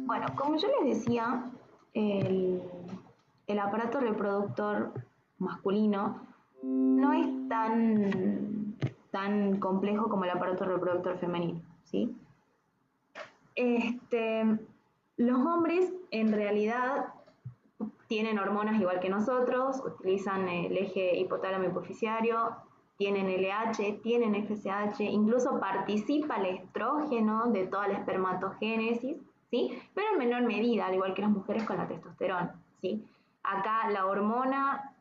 Bueno, como yo les decía, el, el aparato reproductor masculino no es tan complejo como el aparato reproductor femenino, ¿sí? Este, los hombres en realidad tienen hormonas igual que nosotros, utilizan el eje hipotálamo hipoficiario, tienen LH, tienen FSH, incluso participa el estrógeno de toda la espermatogénesis, ¿sí? Pero en menor medida, al igual que las mujeres con la testosterona, ¿sí? Acá la hormona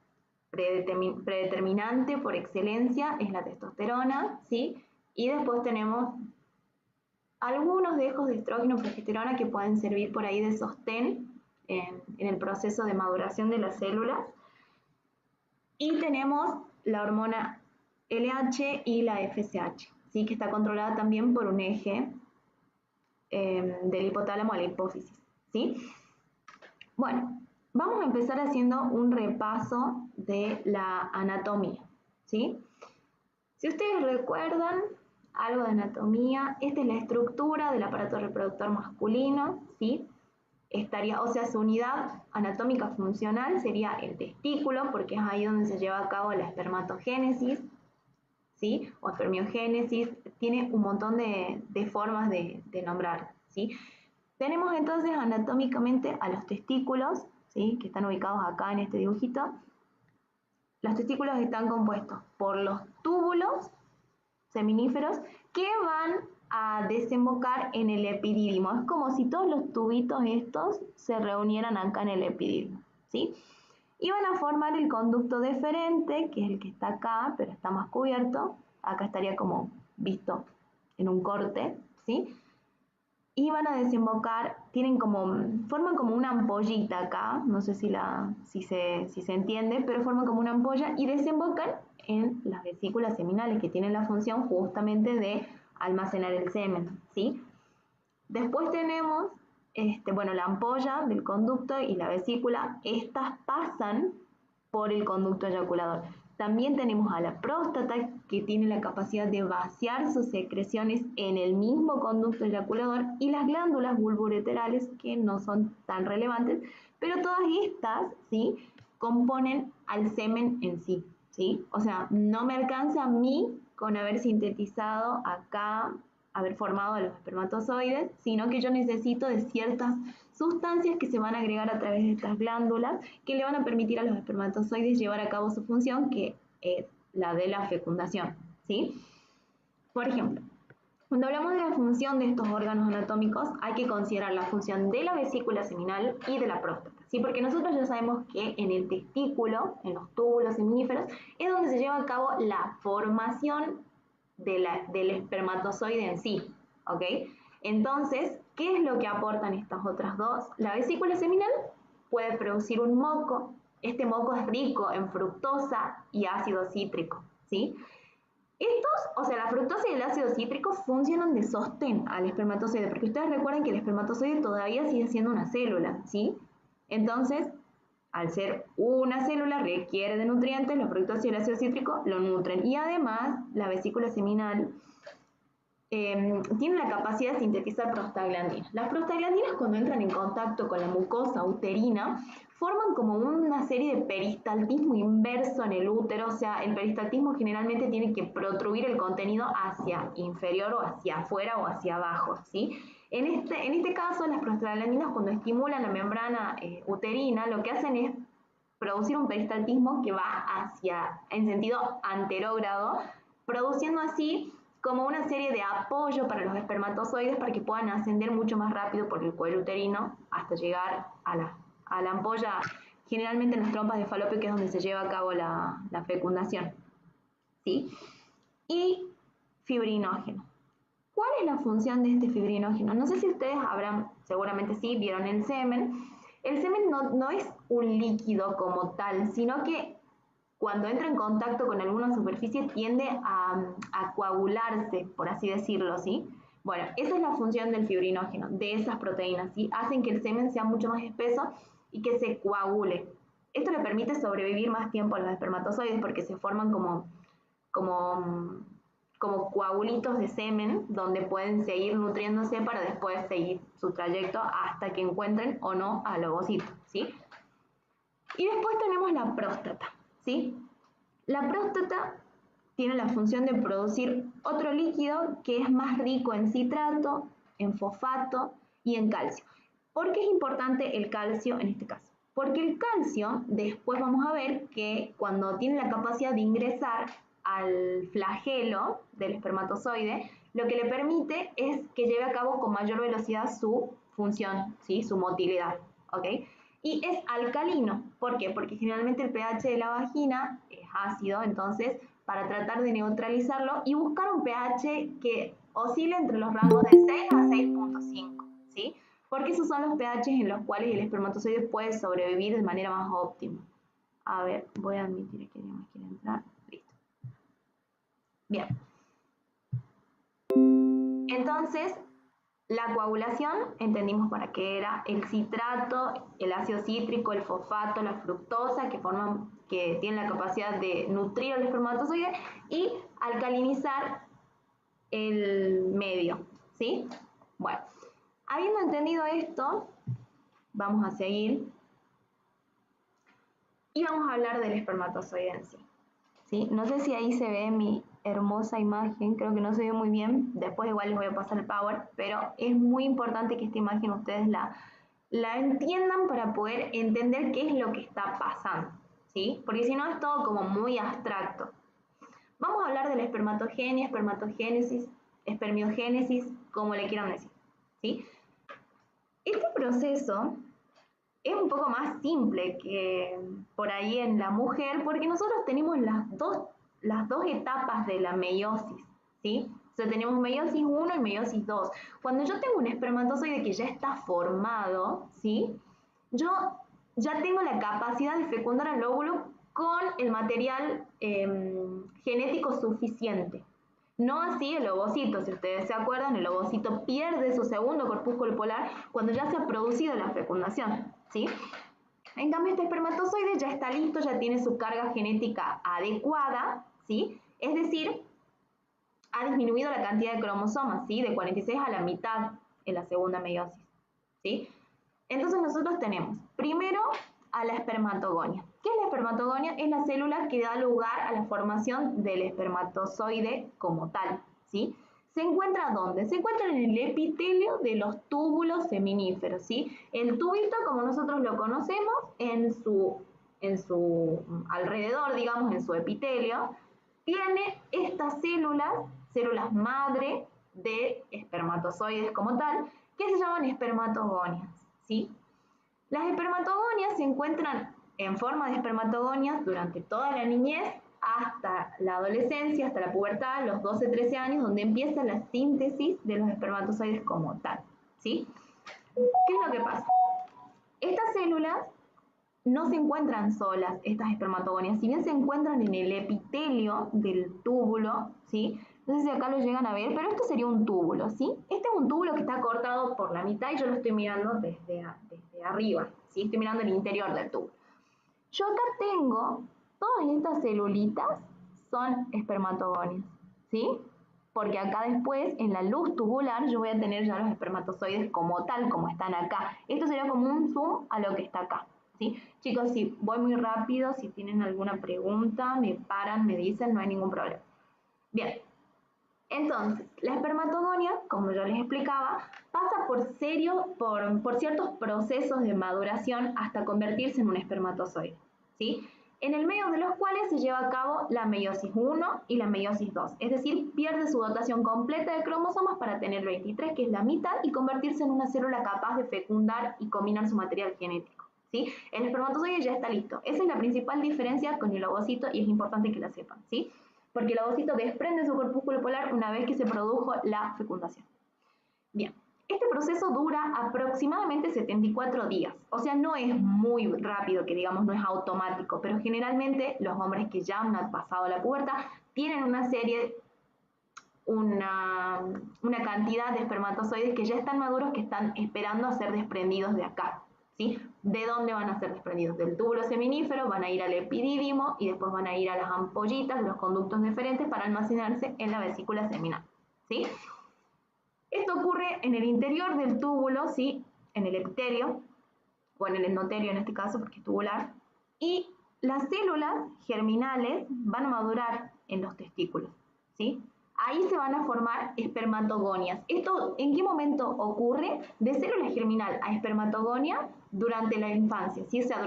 predeterminante por excelencia es la testosterona, ¿sí? Y después tenemos algunos dejos de estrógeno y progesterona que pueden servir por ahí de sostén en el proceso de maduración de las células. Y tenemos la hormona LH y la FSH, ¿sí? Que está controlada también por un eje del hipotálamo a la hipófisis, ¿sí? Bueno, vamos a empezar haciendo un repaso de la anatomía, ¿sí? Si ustedes recuerdan algo de anatomía, esta es la estructura del aparato reproductor masculino, ¿sí? O sea, su unidad anatómica funcional sería el testículo, porque es ahí donde se lleva a cabo la espermatogénesis, ¿sí? O espermiogénesis, tiene un montón de formas de nombrar, ¿sí? Tenemos entonces anatómicamente a los testículos, ¿sí? Que están ubicados acá en este dibujito. Los testículos están compuestos por los túbulos seminíferos que van a desembocar en el epidídimo. Es como si todos los tubitos estos se reunieran acá en el epidídimo, ¿sí? Y van a formar el conducto deferente, que es el que está acá, pero está más cubierto. Acá estaría como visto en un corte, ¿sí? Y van a desembocar, forman como una ampollita acá, no sé si se entiende, pero forman como una ampolla y desembocan en las vesículas seminales que tienen la función justamente de almacenar el semen, ¿sí? Después tenemos, bueno, la ampolla del conducto y la vesícula, estas pasan por el conducto eyaculador. También tenemos a la próstata, que tiene la capacidad de vaciar sus secreciones en el mismo conducto eyaculador, y las glándulas vulvoureterales, que no son tan relevantes, pero todas estas, ¿sí?, componen al semen en sí, ¿sí? O sea, no me alcanza a mí con haber sintetizado acá, haber formado a los espermatozoides, sino que yo necesito de ciertas sustancias que se van a agregar a través de estas glándulas que le van a permitir a los espermatozoides llevar a cabo su función, que es la de la fecundación, ¿sí? Por ejemplo, cuando hablamos de la función de estos órganos anatómicos, hay que considerar la función de la vesícula seminal y de la próstata, ¿sí? Porque nosotros ya sabemos que en el testículo, en los túbulos seminíferos, es donde se lleva a cabo la formación del espermatozoide en sí, ¿ok? Entonces, ¿qué es lo que aportan estas otras dos? La vesícula seminal puede producir un moco. Este moco es rico en fructosa y ácido cítrico, ¿sí? Estos, o sea, la fructosa y el ácido cítrico funcionan de sostén al espermatozoide, porque ustedes recuerdan que el espermatozoide todavía sigue siendo una célula, ¿sí? Entonces, al ser una célula, requiere de nutrientes, la fructosa y el ácido cítrico lo nutren. Y además, la vesícula seminal tiene la capacidad de sintetizar prostaglandinas. Las prostaglandinas, cuando entran en contacto con la mucosa uterina, forman como una serie de peristaltismo inverso en el útero. O sea, el peristaltismo generalmente tiene que protruir el contenido hacia inferior o hacia afuera o hacia abajo, ¿sí? En este caso, las prostaglandinas, cuando estimulan la membrana uterina, lo que hacen es producir un peristaltismo que va en sentido anterógrado, produciendo así como una serie de apoyo para los espermatozoides para que puedan ascender mucho más rápido por el cuello uterino hasta llegar a la ampolla, generalmente en las trompas de falopio, que es donde se lleva a cabo la fecundación, ¿sí? Y fibrinógeno. ¿Cuál es la función de este fibrinógeno? No sé si ustedes seguramente sí, vieron el semen. El semen no es un líquido como tal, sino que cuando entra en contacto con alguna superficie tiende a coagularse, por así decirlo, ¿sí? Bueno, esa es la función del fibrinógeno, de esas proteínas, ¿sí? Hacen que el semen sea mucho más espeso y que se coagule. Esto le permite sobrevivir más tiempo a los espermatozoides porque se forman como como coagulitos de semen donde pueden seguir nutriéndose para después seguir su trayecto hasta que encuentren o no al ovocito, ¿sí? Y después tenemos la próstata, ¿sí? La próstata tiene la función de producir otro líquido que es más rico en citrato, en fosfato y en calcio. ¿Por qué es importante el calcio en este caso? Porque el calcio, después vamos a ver que cuando tiene la capacidad de ingresar al flagelo del espermatozoide, lo que le permite es que lleve a cabo con mayor velocidad su función, ¿sí? Su motilidad, ¿ok? Y es alcalino. ¿Por qué? Porque generalmente el pH de la vagina es ácido, entonces para tratar de neutralizarlo y buscar un pH que oscile entre los rangos de 6 a 6.5, ¿sí? Porque esos son los pHs en los cuales el espermatozoide puede sobrevivir de manera más óptima. A ver, voy a admitir que alguien más quiere entrar. Listo. Bien. Entonces, la coagulación, entendimos para qué era el citrato, el ácido cítrico, el fosfato, la fructosa, que tienen la capacidad de nutrir al espermatozoide y alcalinizar el medio, ¿sí? Bueno, habiendo entendido esto, vamos a seguir y vamos a hablar del espermatozoide en sí, ¿sí? No sé si ahí se ve mi hermosa imagen, creo que no se ve muy bien, después igual les voy a pasar el power, pero es muy importante que esta imagen ustedes la entiendan para poder entender qué es lo que está pasando, ¿sí? Porque si no es todo como muy abstracto. Vamos a hablar de la espermatogenia, espermatogénesis, espermiogénesis, como le quieran decir, ¿sí? Este proceso es un poco más simple que por ahí en la mujer, porque nosotros tenemos las dos etapas de la meiosis, ¿sí? O sea, tenemos meiosis 1 y meiosis 2. Cuando yo tengo un espermatozoide que ya está formado, ¿sí? Yo ya tengo la capacidad de fecundar al óvulo con el material genético suficiente. No así el ovocito, si ustedes se acuerdan, el ovocito pierde su segundo corpúsculo polar cuando ya se ha producido la fecundación, ¿sí? En cambio, este espermatozoide ya está listo, ya tiene su carga genética adecuada, ¿sí? Es decir, ha disminuido la cantidad de cromosomas, ¿sí? De 46 a la mitad en la segunda meiosis, ¿sí? Entonces nosotros tenemos primero a la espermatogonia. ¿Qué es la espermatogonia? Es la célula que da lugar a la formación del espermatozoide como tal, ¿sí? ¿Se encuentra dónde? Se encuentra en el epitelio de los túbulos seminíferos, ¿sí? El tubito, como nosotros lo conocemos, en su alrededor, digamos, en su epitelio, tiene estas células madre de espermatozoides como tal, que se llaman espermatogonias, ¿sí? Las espermatogonias se encuentran en forma de espermatogonias durante toda la niñez hasta la adolescencia, hasta la pubertad, los 12-13 años, donde empieza la síntesis de los espermatozoides como tal, ¿sí? ¿Qué es lo que pasa? Estas células no se encuentran solas, estas espermatogonias, si bien se encuentran en el epitelio del túbulo, ¿sí? No sé si acá lo llegan a ver, pero esto sería un túbulo, ¿sí? Este es un túbulo que está cortado por la mitad y yo lo estoy mirando desde arriba, ¿sí? Estoy mirando el interior del túbulo. Yo acá tengo, todas estas celulitas son espermatogonias, ¿sí? Porque acá después, en la luz tubular, yo voy a tener ya los espermatozoides como tal, como están acá. Esto sería como un zoom a lo que está acá, ¿sí? Chicos, si voy muy rápido, si tienen alguna pregunta, me paran, me dicen, no hay ningún problema. Bien, entonces, la espermatogonia, como yo les explicaba, pasa por ciertos procesos de maduración hasta convertirse en un espermatozoide, ¿sí? En el medio de los cuales se lleva a cabo la meiosis 1 y la meiosis 2, es decir, pierde su dotación completa de cromosomas para tener 23, que es la mitad, y convertirse en una célula capaz de fecundar y combinar su material genético, ¿sí? El espermatozoide ya está listo. Esa es la principal diferencia con el ovocito y es importante que la sepan, ¿sí? Porque el ovocito desprende su corpúsculo polar una vez que se produjo la fecundación. Bien, este proceso dura aproximadamente 74 días, o sea, no es muy rápido, que digamos, no es automático, pero generalmente los hombres que ya han pasado la pubertad tienen una cantidad de espermatozoides que ya están maduros, que están esperando a ser desprendidos de acá, ¿sí? ¿De dónde van a ser desprendidos? Del túbulo seminífero, van a ir al epidídimo y después van a ir a las ampollitas, los conductos deferentes para almacenarse en la vesícula seminal, ¿sí? Esto ocurre en el interior del túbulo, ¿sí? En el epitelio, o en el endotelio en este caso, porque es tubular, y las células germinales van a madurar en los testículos, ¿sí? Ahí se van a formar espermatogonias. ¿Esto en qué momento ocurre? De célula germinal a espermatogonia durante la infancia, ¿sí? O sea,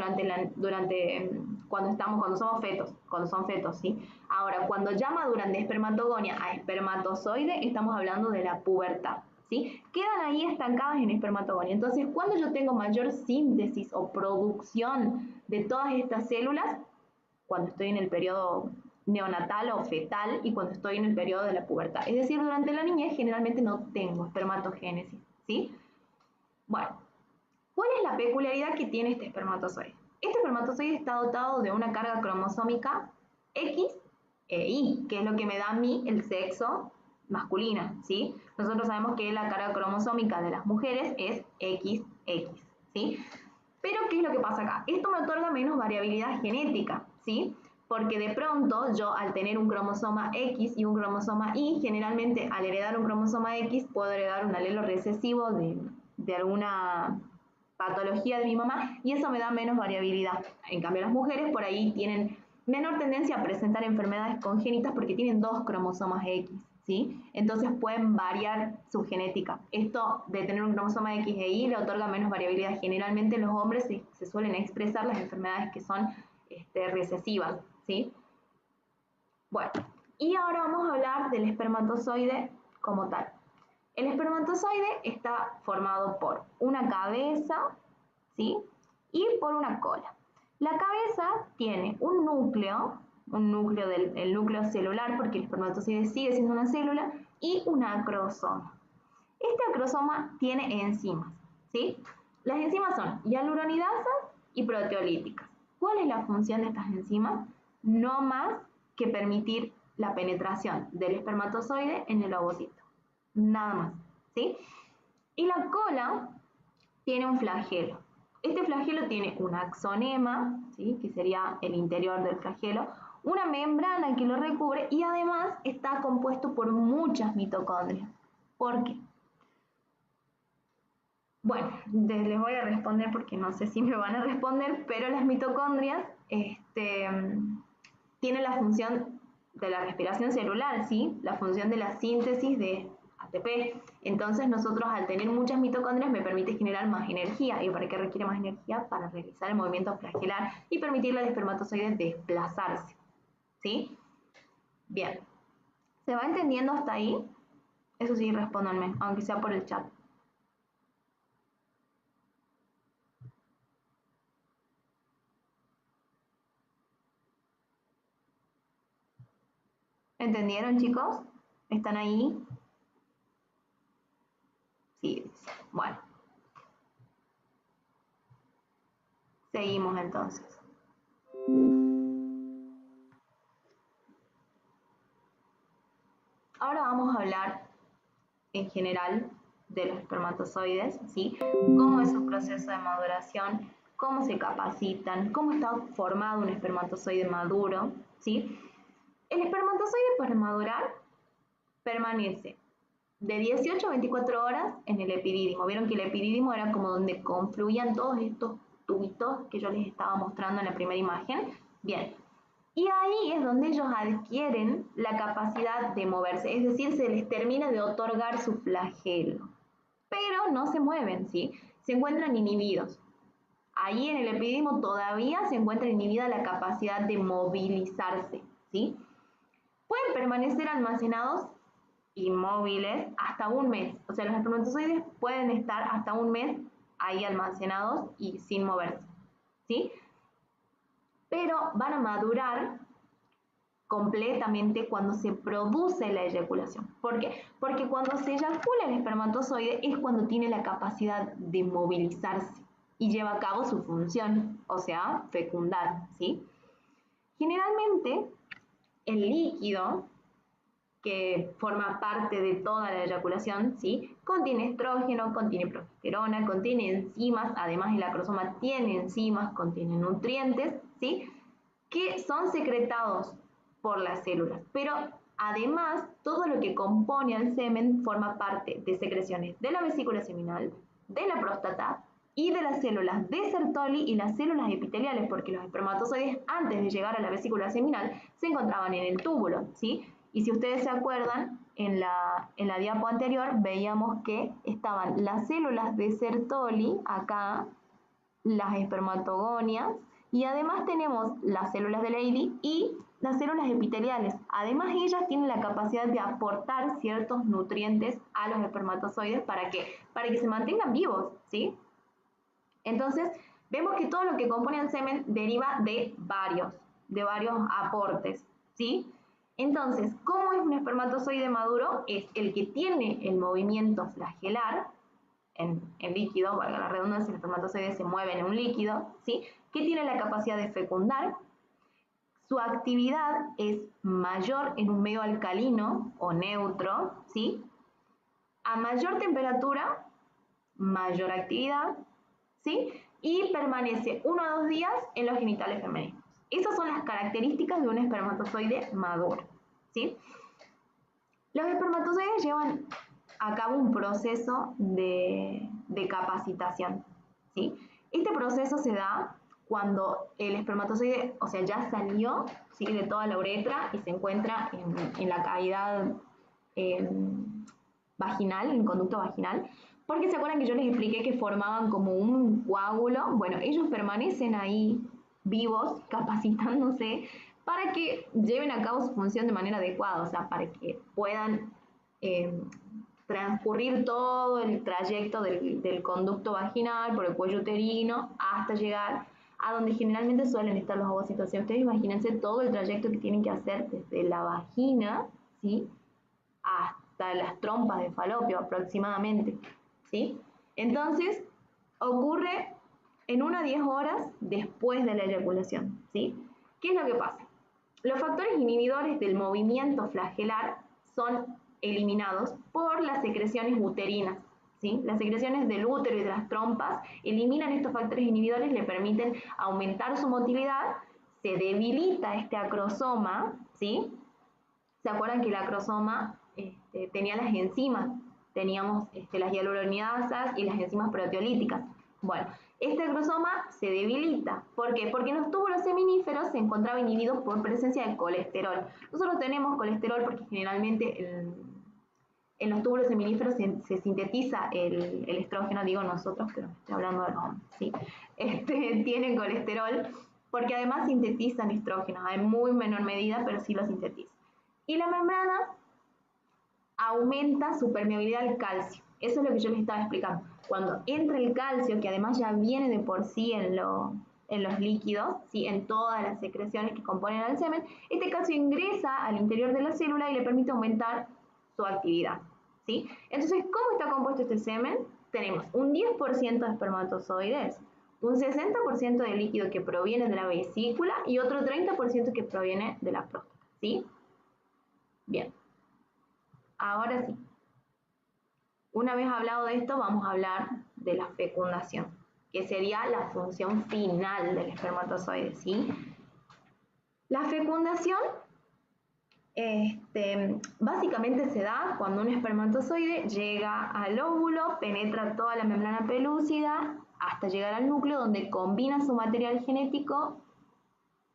cuando son fetos, ¿sí? Ahora, cuando ya maduran de espermatogonia a espermatozoide, estamos hablando de la pubertad, ¿sí? Quedan ahí estancadas en espermatogonia. Entonces, cuando yo tengo mayor síntesis o producción de todas estas células, cuando estoy en el periodo neonatal o fetal y cuando estoy en el periodo de la pubertad. Es decir, durante la niñez generalmente no tengo espermatogénesis, ¿sí? Bueno, ¿cuál es la peculiaridad que tiene este espermatozoide? Este espermatozoide está dotado de una carga cromosómica X e Y, que es lo que me da a mí el sexo masculino, ¿sí? Nosotros sabemos que la carga cromosómica de las mujeres es XX, ¿sí? Pero, ¿qué es lo que pasa acá? Esto me otorga menos variabilidad genética, ¿sí? Porque de pronto yo al tener un cromosoma X y un cromosoma Y, generalmente al heredar un cromosoma X puedo heredar un alelo recesivo de alguna patología de mi mamá y eso me da menos variabilidad. En cambio las mujeres por ahí tienen menor tendencia a presentar enfermedades congénitas porque tienen dos cromosomas X, ¿sí? Entonces pueden variar su genética. Esto de tener un cromosoma X e Y le otorga menos variabilidad. Generalmente en los hombres se suelen expresar las enfermedades que son recesivas, ¿sí? Bueno, y ahora vamos a hablar del espermatozoide como tal. El espermatozoide está formado por una cabeza, ¿sí? Y por una cola. La cabeza tiene un núcleo el núcleo celular, porque el espermatozoide sigue siendo una célula, y un acrosoma. Este acrosoma tiene enzimas, ¿sí? Las enzimas son hialuronidasas y proteolíticas. ¿Cuál es la función de estas enzimas? No más que permitir la penetración del espermatozoide en el ovocito. Nada más, ¿sí? Y la cola tiene un flagelo. Este flagelo tiene un axonema, ¿sí? Que sería el interior del flagelo, una membrana que lo recubre y además está compuesto por muchas mitocondrias. ¿Por qué? Bueno, les voy a responder porque no sé si me van a responder, pero las mitocondrias tienen la función de la respiración celular, ¿sí? La función de la síntesis de ATP. Entonces nosotros al tener muchas mitocondrias me permite generar más energía. ¿Y para qué requiere más energía? Para realizar el movimiento flagelar y permitirle al espermatozoide desplazarse, ¿sí? Bien. ¿Se va entendiendo hasta ahí? Eso sí, respóndanme, aunque sea por el chat. ¿Entendieron, chicos? ¿Están ahí? Sí. Bueno. Seguimos entonces. Ahora vamos a hablar en general de los espermatozoides, ¿sí? Cómo es su proceso de maduración, cómo se capacitan, cómo está formado un espermatozoide maduro, ¿sí? El espermatozoide para madurar permanece de 18 a 24 horas en el epidídimo. Vieron que el epidídimo era como donde confluían todos estos tubitos que yo les estaba mostrando en la primera imagen. Bien, y ahí es donde ellos adquieren la capacidad de moverse, es decir, se les termina de otorgar su flagelo, pero no se mueven, ¿sí? Se encuentran inhibidos. Ahí en el epidídimo todavía se encuentra inhibida la capacidad de movilizarse, ¿sí? Pueden permanecer almacenados inmóviles hasta un mes, o sea, los espermatozoides pueden estar hasta un mes ahí almacenados y sin moverse, ¿sí? Pero van a madurar completamente cuando se produce la eyaculación. ¿Por qué? Porque cuando se eyacula el espermatozoide es cuando tiene la capacidad de movilizarse y lleva a cabo su función, o sea, fecundar, ¿sí? Generalmente, el líquido que forma parte de toda la eyaculación, ¿sí? Contiene estrógeno, contiene progesterona, contiene enzimas, además el acrosoma tiene enzimas, contiene nutrientes, ¿sí? Que son secretados por las células, pero además todo lo que compone al semen forma parte de secreciones de la vesícula seminal, de la próstata y de las células de Sertoli y las células epiteliales, porque los espermatozoides antes de llegar a la vesícula seminal se encontraban en el túbulo, ¿sí? Y si ustedes se acuerdan, en la diapo anterior veíamos que estaban las células de Sertoli acá, las espermatogonias, y además tenemos las células de Leydig y las células epiteliales. Además, ellas tienen la capacidad de aportar ciertos nutrientes a los espermatozoides para que se mantengan vivos, ¿sí? Entonces, vemos que todo lo que compone el semen deriva de varios aportes, ¿sí? Entonces, ¿cómo es un espermatozoide maduro? Es el que tiene el movimiento flagelar en líquido, valga la redundancia, el espermatozoide se mueve en un líquido, ¿sí? Que tiene la capacidad de fecundar. Su actividad es mayor en un medio alcalino o neutro, ¿sí? A mayor temperatura, mayor actividad, ¿sí? Y permanece 1 a 2 días en los genitales femeninos. Esas son las características de un espermatozoide maduro, ¿sí? Los espermatozoides llevan a cabo un proceso de capacitación, ¿sí? Este proceso se da cuando el espermatozoide, o sea, ya salió, ¿sí? De toda la uretra y se encuentra en la cavidad vaginal, en el conducto vaginal, porque se acuerdan que yo les expliqué que formaban como un coágulo. Bueno, ellos permanecen ahí vivos, capacitándose, para que lleven a cabo su función de manera adecuada, o sea, para que puedan transcurrir todo el trayecto del conducto vaginal por el cuello uterino hasta llegar a donde generalmente suelen estar los ovocitos. O sea, ustedes imagínense todo el trayecto que tienen que hacer desde la vagina, ¿sí? Hasta las trompas de falopio aproximadamente, ¿sí? Entonces, ocurre en 1 a 10 horas después de la eyaculación, ¿sí? ¿Qué es lo que pasa? Los factores inhibidores del movimiento flagelar son eliminados por las secreciones uterinas, ¿sí? Las secreciones del útero y de las trompas eliminan estos factores inhibidores, le permiten aumentar su motilidad, se debilita este acrosoma, ¿sí? ¿Se acuerdan que el acrosoma tenía las enzimas? Teníamos las hialuronidasas y las enzimas proteolíticas. Bueno, este acrosoma se debilita. ¿Por qué? Porque en los túbulos seminíferos se encontraba inhibido por presencia de colesterol. Nosotros tenemos colesterol porque generalmente en los túbulos seminíferos se sintetiza el estrógeno, digo nosotros, pero estoy hablando de los hombres, ¿sí? Tienen colesterol porque además sintetizan estrógeno, en muy menor medida, pero sí lo sintetizan. Y la membrana aumenta su permeabilidad al calcio. Eso es lo que yo les estaba explicando. Cuando entra el calcio, que además ya viene de por sí en los líquidos, ¿sí? En todas las secreciones que componen al semen, este calcio ingresa al interior de la célula y le permite aumentar su actividad, ¿sí? Entonces, ¿cómo está compuesto este semen? Tenemos un 10% de espermatozoides, un 60% de líquido que proviene de la vesícula y otro 30% que proviene de la próstata, ¿sí? Bien, ahora sí. Una vez hablado de esto, vamos a hablar de la fecundación, que sería la función final del espermatozoide, ¿sí? La fecundación básicamente se da cuando un espermatozoide llega al óvulo, penetra toda la membrana pelúcida hasta llegar al núcleo, donde combina su material genético,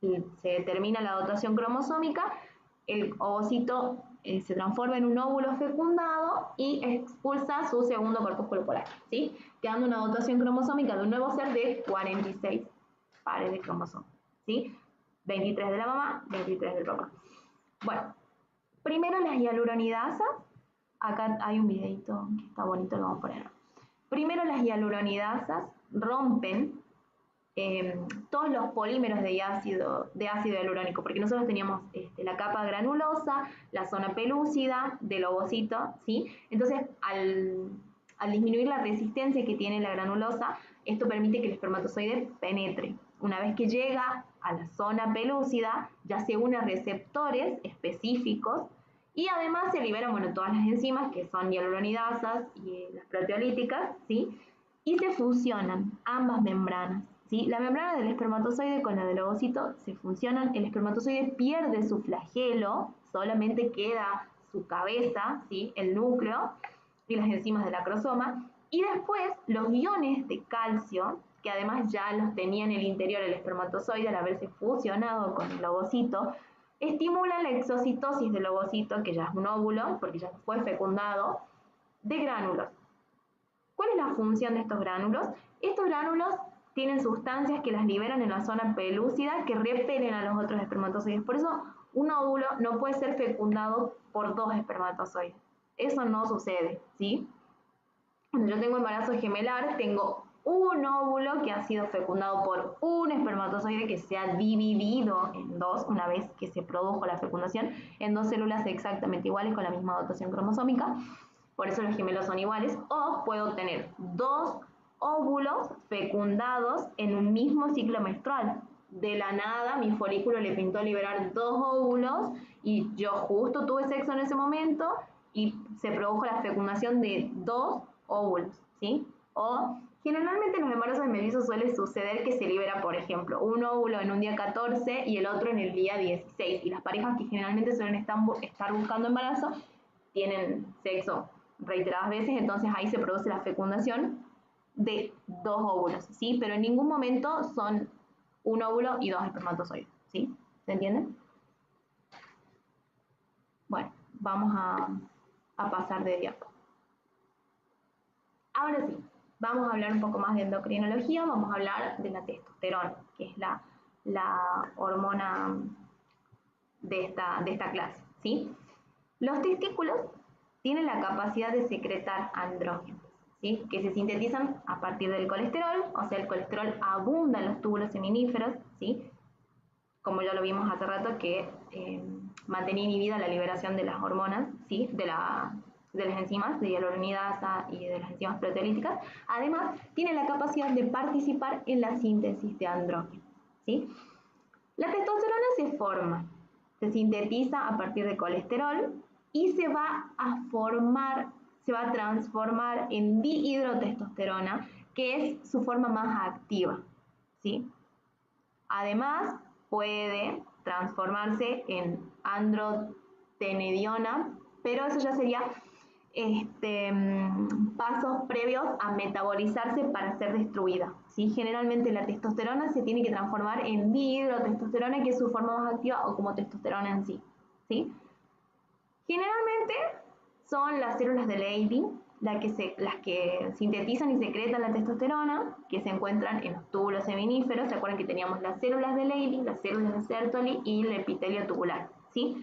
se determina la dotación cromosómica, el ovocito se transforma en un óvulo fecundado y expulsa su segundo corpúsculo polar, ¿sí? Quedando una dotación cromosómica de un nuevo ser de 46 pares de cromosomas, ¿sí? 23 de la mamá, 23 del papá. Bueno, primero las hialuronidasas. Acá hay un videito que está bonito, lo vamos a poner. Primero las hialuronidasas rompen todos los polímeros de ácido hialurónico, porque nosotros teníamos la capa granulosa, la zona pelúcida del ovocito, ¿sí? Entonces, al disminuir la resistencia que tiene la granulosa, esto permite que el espermatozoide penetre. Una vez que llega a la zona pelúcida, ya se une a receptores específicos Y además se liberan, bueno, todas las enzimas que son hialuronidasas y las proteolíticas, ¿sí? Y se fusionan ambas membranas, ¿sí? La membrana del espermatozoide con la del ovocito se fusionan, el espermatozoide pierde su flagelo, solamente queda su cabeza, ¿sí? El núcleo y las enzimas del acrosoma, y después los iones de calcio, que además ya los tenía en el interior el espermatozoide al haberse fusionado con el ovocito, estimulan la exocitosis del ovocito, que ya es un óvulo, porque ya fue fecundado, de gránulos. ¿Cuál es la función de estos gránulos? Estos gránulos tienen sustancias que las liberan en la zona pelúcida que repelen a los otros espermatozoides. Por eso un óvulo no puede ser fecundado por dos espermatozoides. Eso no sucede, ¿sí? Cuando yo tengo embarazo gemelar, tengo un óvulo que ha sido fecundado por un espermatozoide que se ha dividido en dos, una vez que se produjo la fecundación, en dos células exactamente iguales con la misma dotación cromosómica. Por eso los gemelos son iguales. O puedo tener dos óvulos fecundados en un mismo ciclo menstrual. De la nada, mi folículo le pintó liberar dos óvulos y yo justo tuve sexo en ese momento y se produjo la fecundación de dos óvulos, ¿sí? O generalmente en los embarazos de mellizos suele suceder que se libera, por ejemplo, un óvulo en un día 14 y el otro en el día 16. Y las parejas que generalmente suelen estar buscando embarazo tienen sexo reiteradas veces, entonces ahí se produce la fecundación de dos óvulos, ¿sí? Pero en ningún momento son un óvulo y dos espermatozoides, ¿sí? ¿Se entiende? Bueno, vamos a pasar de diapo. Ahora sí, vamos a hablar un poco más de endocrinología, vamos a hablar de la testosterona, que es la hormona de esta clase, ¿sí? Los testículos tienen la capacidad de secretar andrógenos, ¿sí? Que se sintetizan a partir del colesterol, o sea, el colesterol abunda en los túbulos seminíferos, ¿sí? Como ya lo vimos hace rato, que mantenía inhibida la liberación de las hormonas, ¿sí? de las enzimas de hialuronidasa y de las enzimas proteolíticas. Además, tiene la capacidad de participar en la síntesis de andrógenos, ¿sí? La testosterona se forma, se sintetiza a partir de colesterol y se va a transformar en dihidrotestosterona, que es su forma más activa, ¿sí? Además, puede transformarse en androstenediona, pero eso ya sería pasos previos a metabolizarse para ser destruida, ¿sí? Generalmente la testosterona se tiene que transformar en dihidrotestosterona, que es su forma más activa, o como testosterona en sí, ¿sí? Generalmente son las células de Leydig las que sintetizan y secretan la testosterona, que se encuentran en los túbulos seminíferos. ¿Se acuerdan que teníamos las células de Leydig, las células de Sertoli y el epitelio tubular, ¿sí?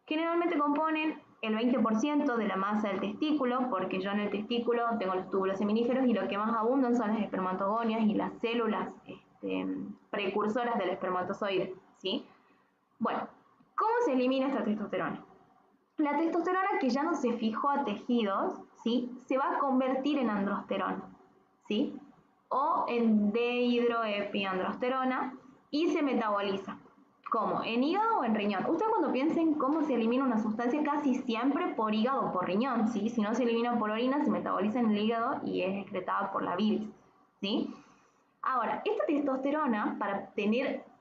Generalmente componen el 20% de la masa del testículo, porque yo en el testículo tengo los túbulos seminíferos y lo que más abundan son las espermatogonias y las células precursoras del espermatozoide, ¿sí? Bueno, ¿cómo se elimina esta testosterona? La testosterona, que ya no se fijó a tejidos, ¿sí? Se va a convertir en androsterona, ¿sí? O en dehidroepiandrosterona y se metaboliza. ¿Cómo? ¿En hígado o en riñón? Ustedes cuando piensen cómo se elimina una sustancia, casi siempre por hígado o por riñón, ¿sí? Si no se elimina por orina, se metaboliza en el hígado y es excretada por la bilis, ¿sí? Ahora, esta testosterona, para tener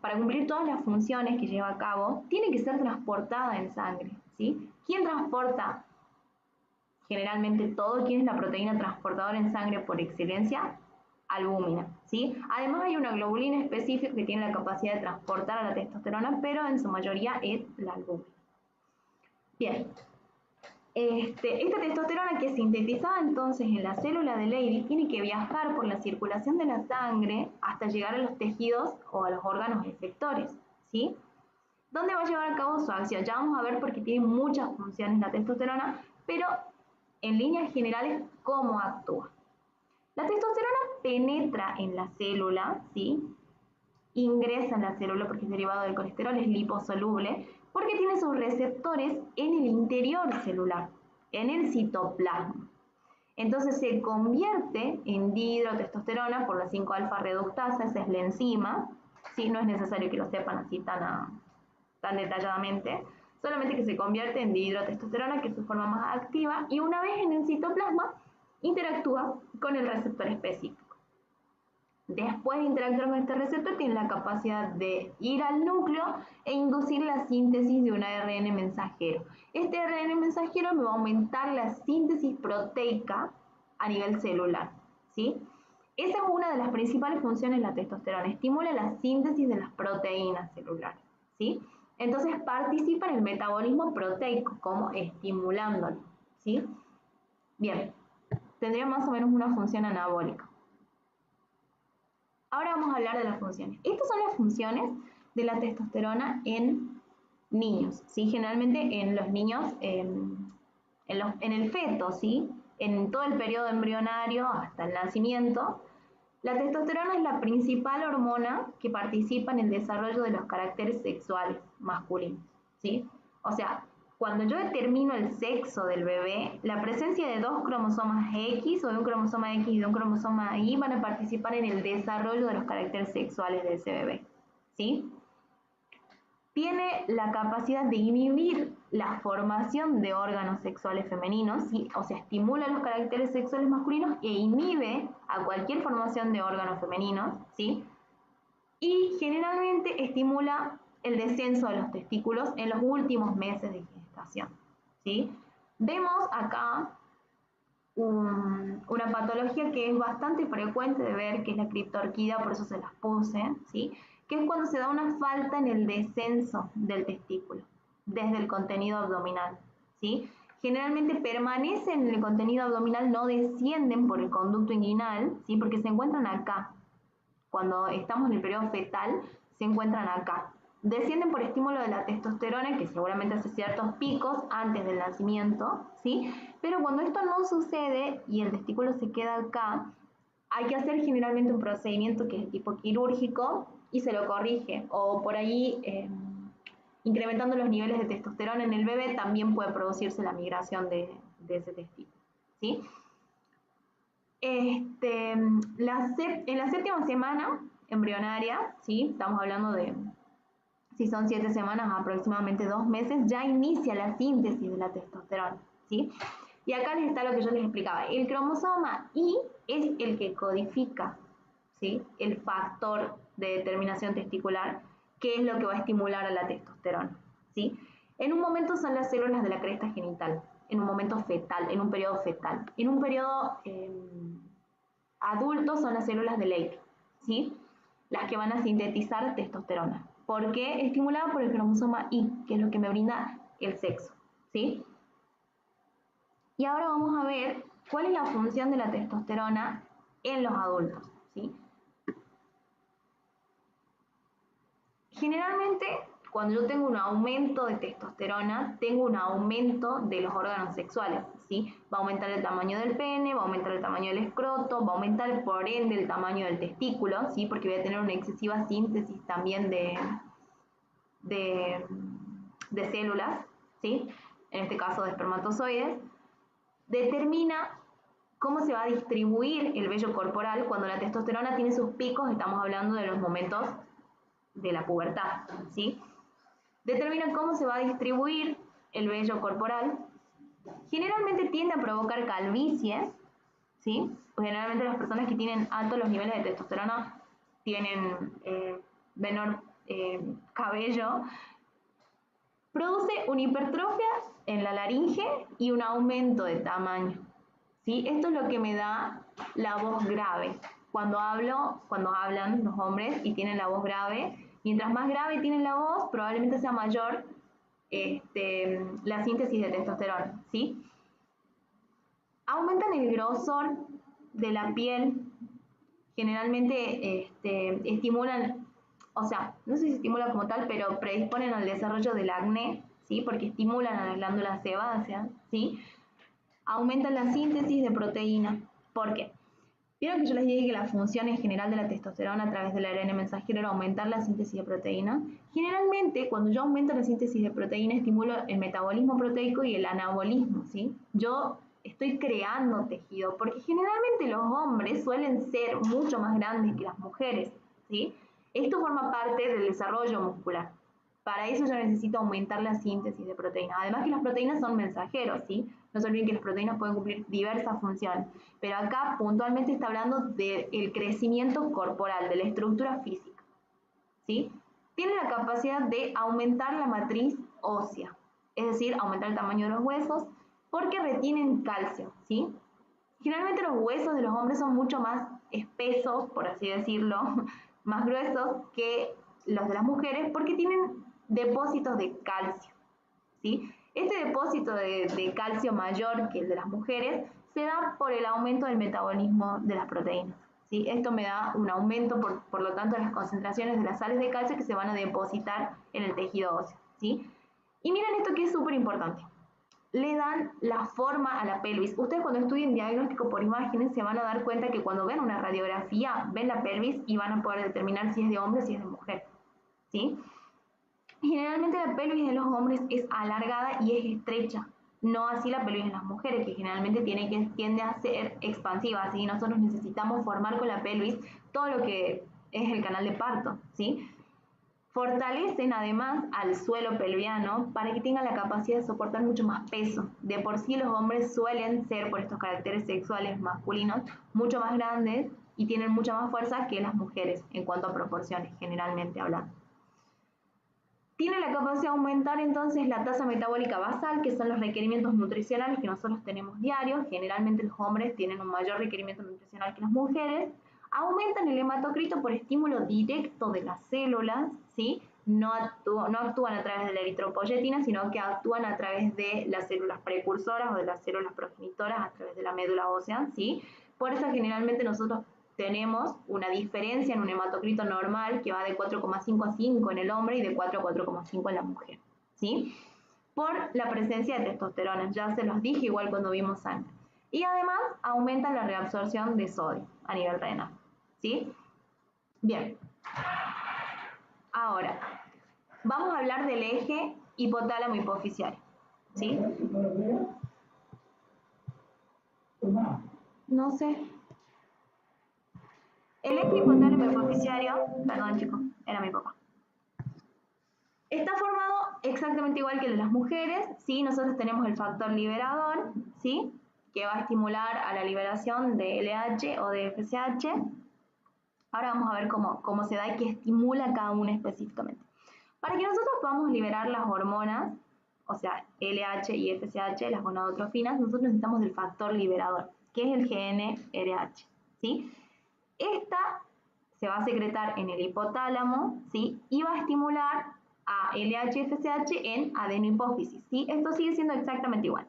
para cumplir todas las funciones que lleva a cabo, tiene que ser transportada en sangre, ¿sí? ¿Quién transporta generalmente todo? ¿Quién es la proteína transportadora en sangre por excelencia? Albúmina, ¿sí? Además hay una globulina específica que tiene la capacidad de transportar a la testosterona, pero en su mayoría es la albúmina. Bien. Esta testosterona, que es sintetizada entonces en la célula de Leydig, tiene que viajar por la circulación de la sangre hasta llegar a los tejidos o a los órganos efectores, ¿sí? ¿Dónde va a llevar a cabo su acción? Ya vamos a ver, porque tiene muchas funciones la testosterona, pero en líneas generales, ¿cómo actúa? La testosterona penetra en la célula, ¿sí? Ingresa en la célula porque es derivado del colesterol, es liposoluble, porque tiene sus receptores en el interior celular, en el citoplasma. Entonces se convierte en dihidrotestosterona por la 5-alfa reductasa, esa es la enzima, ¿sí? No es necesario que lo sepan así tan detalladamente, solamente que se convierte en dihidrotestosterona, que es su forma más activa, y una vez en el citoplasma interactúa con el receptor específico. Después de interactuar con este receptor, tiene la capacidad de ir al núcleo e inducir la síntesis de un ARN mensajero. Este ARN mensajero me va a aumentar la síntesis proteica a nivel celular, ¿sí? Esa es una de las principales funciones de la testosterona, estimula la síntesis de las proteínas celulares, ¿sí? Entonces participa en el metabolismo proteico, como estimulándolo, ¿sí? Bien, tendría más o menos una función anabólica. Ahora vamos a hablar de las funciones. Estas son las funciones de la testosterona en niños, ¿sí? Generalmente en los niños, en el feto, ¿sí? En todo el periodo embrionario hasta el nacimiento, la testosterona es la principal hormona que participa en el desarrollo de los caracteres sexuales masculinos, ¿sí? O sea, cuando yo determino el sexo del bebé, la presencia de dos cromosomas X o de un cromosoma X y de un cromosoma Y van a participar en el desarrollo de los caracteres sexuales de ese bebé, ¿sí? Tiene la capacidad de inhibir la formación de órganos sexuales femeninos, ¿sí? O sea, estimula los caracteres sexuales masculinos e inhibe a cualquier formación de órganos femeninos, ¿sí? Y generalmente estimula el descenso de los testículos en los últimos meses de gestación, ¿sí? Vemos acá una patología que es bastante frecuente de ver, que es la criptorquida, por eso se las puse, ¿sí? Que es cuando se da una falta en el descenso del testículo, desde el contenido abdominal, ¿sí? Generalmente permanecen en el contenido abdominal, no descienden por el conducto inguinal, ¿sí? Porque se encuentran acá. Cuando estamos en el periodo fetal, se encuentran acá. Descienden por estímulo de la testosterona, que seguramente hace ciertos picos antes del nacimiento, ¿sí? Pero cuando esto no sucede y el testículo se queda acá, hay que hacer generalmente un procedimiento que es de tipo quirúrgico y se lo corrige. O por ahí, incrementando los niveles de testosterona en el bebé, también puede producirse la migración de ese testículo, ¿sí? En la séptima semana embrionaria, ¿sí? Estamos hablando de, si son 7 semanas, aproximadamente 2 meses, ya inicia la síntesis de la testosterona, ¿sí? Y acá les está lo que yo les explicaba. El cromosoma Y es el que codifica, ¿sí? El factor de determinación testicular, que es lo que va a estimular a la testosterona, ¿sí? En un momento son las células de la cresta genital, en un momento fetal, en un periodo fetal. En un periodo adulto son las células de Leydig, ¿sí? Las que van a sintetizar testosterona. ¿Por qué? Estimulada por el cromosoma Y, que es lo que me brinda el sexo, ¿sí? Y ahora vamos a ver cuál es la función de la testosterona en los adultos, ¿sí? Generalmente, cuando yo tengo un aumento de testosterona, tengo un aumento de los órganos sexuales, ¿sí? Va a aumentar el tamaño del pene, va a aumentar el tamaño del escroto, va a aumentar por ende el tamaño del testículo, ¿sí? Porque voy a tener una excesiva síntesis también de células, ¿sí? En este caso de espermatozoides. Determina cómo se va a distribuir el vello corporal cuando la testosterona tiene sus picos, estamos hablando de los momentos de la pubertad, ¿sí? Determina cómo se va a distribuir el vello corporal. Generalmente tiende a provocar calvicie, ¿sí? Pues generalmente las personas que tienen altos los niveles de testosterona tienen menor cabello. Produce una hipertrofia en la laringe y un aumento de tamaño, ¿sí? Esto es lo que me da la voz grave. Cuando hablan los hombres y tienen la voz grave, mientras más grave tienen la voz, probablemente sea mayor la síntesis de testosterona, ¿sí? Aumentan el grosor de la piel, generalmente estimulan, o sea, no sé si estimula como tal, pero predisponen al desarrollo del acné, ¿sí? Porque estimulan a las glándulas sebáceas, ¿sí? Aumentan la síntesis de proteína. ¿Por qué? Vieron que yo les dije que la función en general de la testosterona a través del ARN mensajero era aumentar la síntesis de proteína. Generalmente, cuando yo aumento la síntesis de proteína, estimulo el metabolismo proteico y el anabolismo, ¿sí? Yo estoy creando tejido, porque generalmente los hombres suelen ser mucho más grandes que las mujeres, ¿sí? Esto forma parte del desarrollo muscular. Para eso yo necesito aumentar la síntesis de proteínas. Además que las proteínas son mensajeros, ¿sí? No se olviden que las proteínas pueden cumplir diversas funciones. Pero acá puntualmente está hablando del crecimiento corporal, de la estructura física, ¿sí? Tiene la capacidad de aumentar la matriz ósea, es decir, aumentar el tamaño de los huesos, porque retienen calcio, ¿sí? Generalmente los huesos de los hombres son mucho más espesos, por así decirlo, más gruesos que los de las mujeres, porque tienen depósitos de calcio, ¿sí? Este depósito de calcio mayor que el de las mujeres se da por el aumento del metabolismo de las proteínas, ¿sí? Esto me da un aumento, por lo tanto, de las concentraciones de las sales de calcio que se van a depositar en el tejido óseo, ¿sí? Y miren esto que es súper importante. Le dan la forma a la pelvis. Ustedes cuando estudien diagnóstico por imágenes se van a dar cuenta que cuando ven una radiografía, ven la pelvis y van a poder determinar si es de hombre o si es de mujer, ¿sí? Generalmente la pelvis de los hombres es alargada y es estrecha, no así la pelvis de las mujeres, que generalmente tiende a ser expansiva, así nosotros necesitamos formar con la pelvis todo lo que es el canal de parto, ¿sí? Fortalecen además al suelo pelviano para que tenga la capacidad de soportar mucho más peso. De por sí los hombres suelen ser, por estos caracteres sexuales masculinos, mucho más grandes y tienen mucha más fuerza que las mujeres en cuanto a proporciones, generalmente hablando. Tiene la capacidad de aumentar entonces la tasa metabólica basal, que son los requerimientos nutricionales que nosotros tenemos diarios. Generalmente los hombres tienen un mayor requerimiento nutricional que las mujeres. Aumentan el hematocrito por estímulo directo de las células, ¿sí? No actúan a través de la eritropoyetina, sino que actúan a través de las células precursoras o de las células progenitoras a través de la médula ósea, ¿sí? Por eso generalmente nosotros tenemos una diferencia en un hematocrito normal que va de 4,5 a 5 en el hombre y de 4 a 4,5 en la mujer, ¿sí? Por la presencia de testosterona, ya se los dije igual cuando vimos sangre. Y además aumenta la reabsorción de sodio a nivel renal, ¿sí? Bien. Ahora, vamos a hablar del eje hipotálamo hipofisiario, ¿sí? No sé. El eje hipotálamo hipofisiario, perdón chicos, era mi papá. Está formado exactamente igual que el de las mujeres, ¿sí? Nosotros tenemos el factor liberador, ¿sí? Que va a estimular a la liberación de LH o de FSH. Ahora vamos a ver cómo se da y qué estimula cada una específicamente. Para que nosotros podamos liberar las hormonas, o sea, LH y FSH, las gonadotrofinas, nosotros necesitamos del factor liberador, que es el GnRH, ¿sí? Esta se va a secretar en el hipotálamo, ¿sí? Y va a estimular a LH y FSH en adenohipófisis, ¿sí? Esto sigue siendo exactamente igual.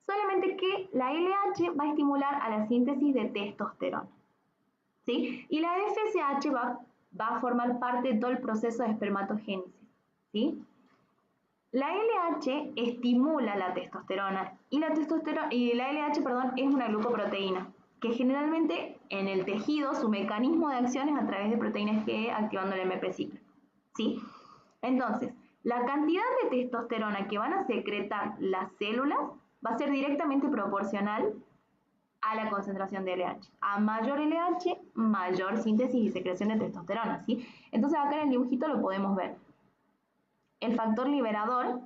Solamente que la LH va a estimular a la síntesis de testosterona, ¿sí? Y la FSH va a formar parte de todo el proceso de espermatogénesis, ¿sí? La LH estimula la testosterona y la LH, perdón, es una glucoproteína que generalmente en el tejido su mecanismo de acción es a través de proteínas G activando el MP cíclico, ¿sí? Entonces, la cantidad de testosterona que van a secretar las células va a ser directamente proporcional a la concentración de LH. A mayor LH, mayor síntesis y secreción de testosterona, ¿sí? Entonces acá en el dibujito lo podemos ver. El factor liberador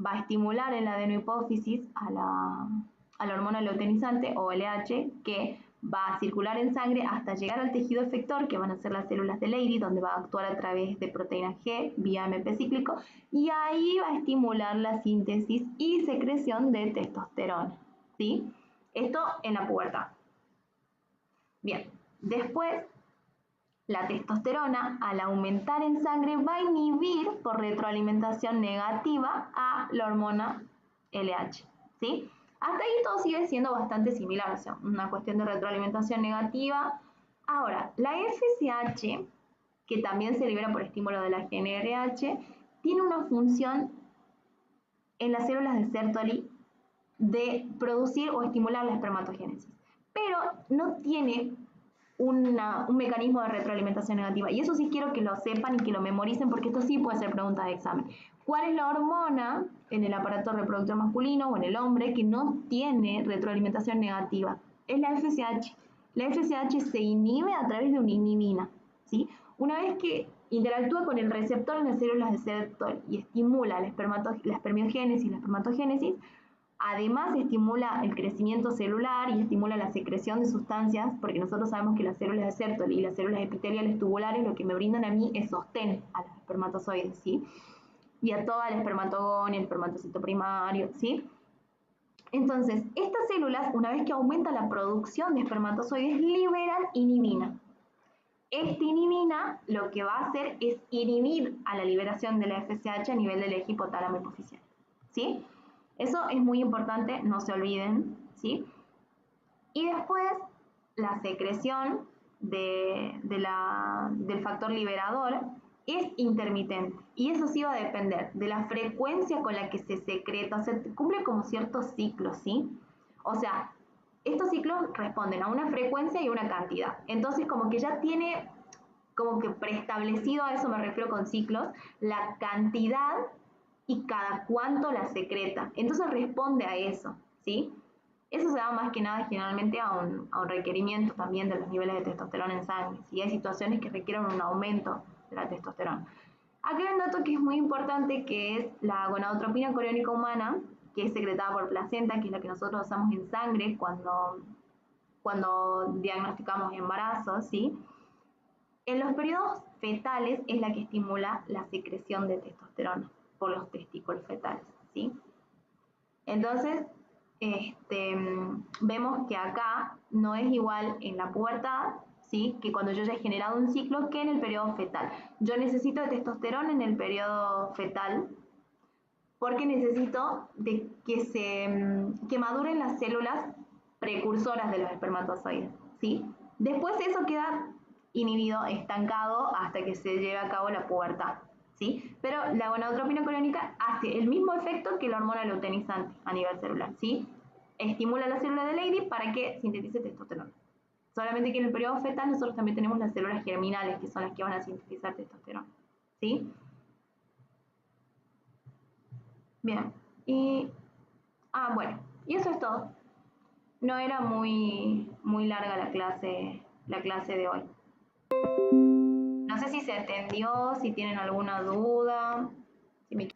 va a estimular en la adenohipófisis a la hormona luteinizante o LH, que va a circular en sangre hasta llegar al tejido efector, que van a ser las células de Leydig, donde va a actuar a través de proteína G vía MP cíclico, y ahí va a estimular la síntesis y secreción de testosterona, ¿sí? Esto en la pubertad. Bien, después la testosterona, al aumentar en sangre, va a inhibir por retroalimentación negativa a la hormona LH, ¿sí? Hasta ahí todo sigue siendo bastante similar, o sea, una cuestión de retroalimentación negativa. Ahora, la FSH, que también se libera por estímulo de la GnRH, tiene una función en las células de Sertoli de producir o estimular la espermatogénesis, pero no tiene un mecanismo de retroalimentación negativa. Y eso sí quiero que lo sepan y que lo memoricen, porque esto sí puede ser pregunta de examen. ¿Cuál es la hormona en el aparato reproductor masculino o en el hombre que no tiene retroalimentación negativa? Es la FSH. La FSH se inhibe a través de una inhibina, ¿sí? Una vez que interactúa con el receptor en las células de Sertoli y estimula la espermiogénesis y la espermatogénesis. Además, estimula el crecimiento celular y estimula la secreción de sustancias, porque nosotros sabemos que las células de Sertoli y las células epiteliales tubulares lo que me brindan a mí es sostén a los espermatozoides, ¿sí? Y a toda la espermatogonia, el espermatocito primario, ¿sí? Entonces, estas células, una vez que aumenta la producción de espermatozoides, liberan inhibina. Esta inhibina lo que va a hacer es inhibir a la liberación de la FSH a nivel del eje hipotálamo hipofisial, ¿sí? Eso es muy importante, no se olviden, ¿sí? Y después, la secreción del factor liberador es intermitente. Y eso sí va a depender de la frecuencia con la que se secreta. O sea, cumple como ciertos ciclos, ¿sí? O sea, estos ciclos responden a una frecuencia y una cantidad. Entonces, como que ya tiene como que preestablecido, a eso me refiero con ciclos, la cantidad y cada cuánto la secreta. Entonces responde a eso, ¿sí? Eso se da más que nada generalmente a un requerimiento también de los niveles de testosterona en sangre. Si hay situaciones que requieren un aumento de la testosterona. Aquí hay un dato que es muy importante, que es la gonadotropina coriónica humana, que es secretada por placenta, que es la que nosotros usamos en sangre cuando diagnosticamos embarazo, ¿sí? En los periodos fetales es la que estimula la secreción de testosterona por los testículos fetales, ¿sí? Entonces, vemos que acá no es igual en la pubertad, ¿sí? Que cuando yo ya he generado un ciclo, que en el periodo fetal. Yo necesito de testosterona en el periodo fetal porque necesito de que maduren las células precursoras de los espermatozoides, ¿sí? Después eso queda inhibido, estancado, hasta que se lleve a cabo la pubertad, ¿sí? Pero la gonadotropina coriónica hace el mismo efecto que la hormona luteinizante a nivel celular, ¿sí? Estimula la célula de Leydig para que sintetice testosterona. Solamente que en el periodo fetal nosotros también tenemos las células germinales, que son las que van a sintetizar testosterona, ¿sí? Bien, bueno, y eso es todo. No era muy larga la clase de hoy. No sé si se entendió, si tienen alguna duda. Si me